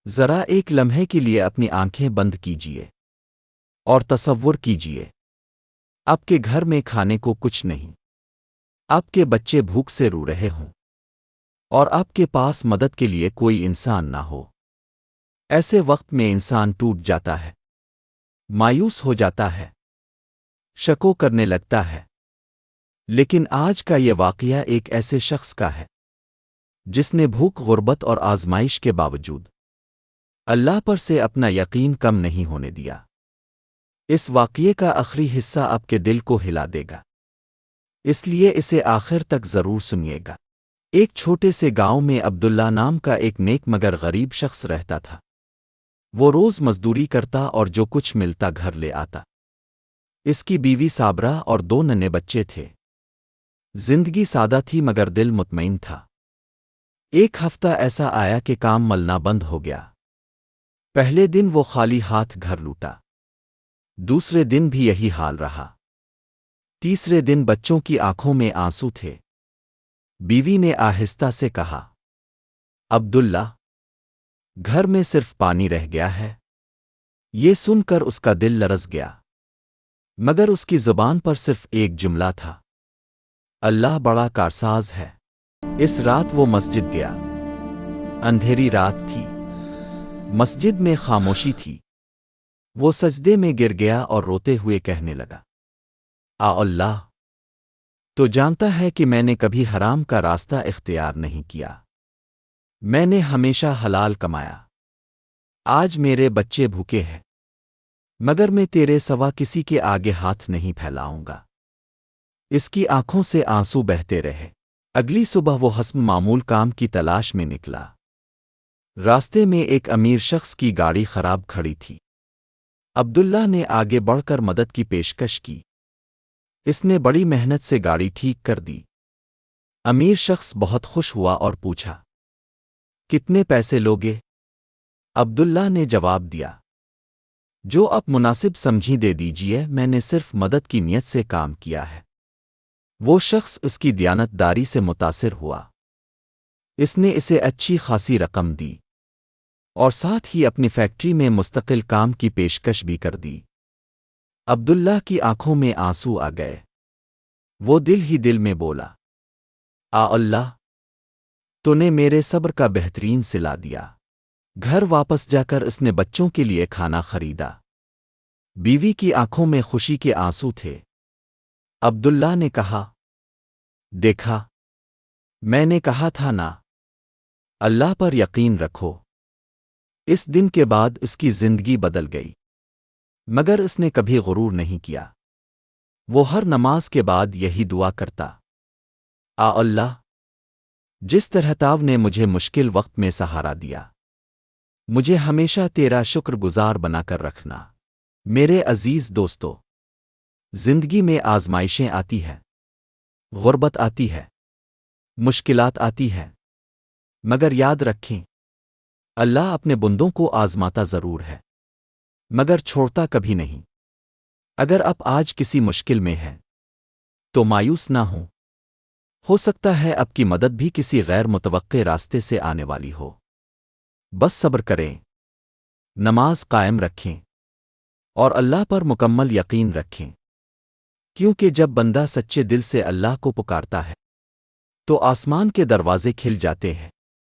ذرا ایک لمحے کے لیے اپنی آنکھیں بند کیجیے اور تصور کیجیے آپ کے گھر میں کھانے کو کچھ نہیں، آپ کے بچے بھوک سے رو رہے ہوں اور آپ کے پاس مدد کے لیے کوئی انسان نہ ہو۔ ایسے وقت میں انسان ٹوٹ جاتا ہے، مایوس ہو جاتا ہے، شکو کرنے لگتا ہے۔ لیکن آج کا یہ واقعہ ایک ایسے شخص کا ہے جس نے بھوک، غربت اور آزمائش کے باوجود اللہ پر سے اپنا یقین کم نہیں ہونے دیا۔ اس واقعے کا آخری حصہ آپ کے دل کو ہلا دے گا، اس لیے اسے آخر تک ضرور سنیے گا۔ ایک چھوٹے سے گاؤں میں عبداللہ نام کا ایک نیک مگر غریب شخص رہتا تھا۔ وہ روز مزدوری کرتا اور جو کچھ ملتا گھر لے آتا۔ اس کی بیوی صابرہ اور 2 ننھے بچے تھے۔ زندگی سادہ تھی مگر دل مطمئن تھا۔ ایک ہفتہ ایسا آیا کہ کام ملنا بند ہو گیا۔ پہلے دن وہ خالی ہاتھ گھر لوٹا، دوسرے دن بھی یہی حال رہا، تیسرے دن بچوں کی آنکھوں میں آنسو تھے۔ بیوی نے آہستہ سے کہا، عبداللہ، گھر میں صرف پانی رہ گیا ہے۔ یہ سن کر اس کا دل لرز گیا، مگر اس کی زبان پر صرف ایک جملہ تھا، اللہ بڑا کارساز ہے۔ اس رات وہ مسجد گیا۔ اندھیری رات تھی، مسجد میں خاموشی تھی۔ وہ سجدے میں گر گیا اور روتے ہوئے کہنے لگا، اللہ، تو جانتا ہے کہ میں نے کبھی حرام کا راستہ اختیار نہیں کیا، میں نے ہمیشہ حلال کمایا۔ آج میرے بچے بھوکے ہیں، مگر میں تیرے سوا کسی کے آگے ہاتھ نہیں پھیلاؤں گا۔ اس کی آنکھوں سے آنسو بہتے رہے۔ اگلی صبح وہ حسب معمول کام کی تلاش میں نکلا۔ راستے میں ایک امیر شخص کی گاڑی خراب کھڑی تھی۔ عبداللہ نے آگے بڑھ کر مدد کی پیشکش کی۔ اس نے بڑی محنت سے گاڑی ٹھیک کر دی۔ امیر شخص بہت خوش ہوا اور پوچھا، کتنے پیسے لوگے؟ عبداللہ نے جواب دیا، جو آپ مناسب سمجھی دے دیجیے، میں نے صرف مدد کی نیت سے کام کیا ہے۔ وہ شخص اس کی دیانت داری سے متاثر ہوا۔ اس نے اسے اچھی خاصی رقم دی اور ساتھ ہی اپنی فیکٹری میں مستقل کام کی پیشکش بھی کر دی۔ عبداللہ کی آنکھوں میں آنسو آ گئے۔ وہ دل ہی دل میں بولا، اللہ، تو نے میرے صبر کا بہترین صلہ دیا۔ گھر واپس جا کر اس نے بچوں کے لیے کھانا خریدا۔ بیوی کی آنکھوں میں خوشی کے آنسو تھے۔ عبداللہ نے کہا، دیکھا، میں نے کہا تھا نا، اللہ پر یقین رکھو۔ اس دن کے بعد اس کی زندگی بدل گئی، مگر اس نے کبھی غرور نہیں کیا۔ وہ ہر نماز کے بعد یہی دعا کرتا، اللہ، جس طرح تاو نے مجھے مشکل وقت میں سہارا دیا، مجھے ہمیشہ تیرا شکر گزار بنا کر رکھنا۔ میرے عزیز دوستو، زندگی میں آزمائشیں آتی ہیں، غربت آتی ہے، مشکلات آتی ہے، مگر یاد رکھیں، اللہ اپنے بندوں کو آزماتا ضرور ہے، مگر چھوڑتا کبھی نہیں۔ اگر آپ آج کسی مشکل میں ہیں تو مایوس نہ ہوں، ہو سکتا ہے آپ کی مدد بھی کسی غیر متوقع راستے سے آنے والی ہو۔ بس صبر کریں، نماز قائم رکھیں اور اللہ پر مکمل یقین رکھیں، کیونکہ جب بندہ سچے دل سے اللہ کو پکارتا ہے تو آسمان کے دروازے کھل جاتے ہیں۔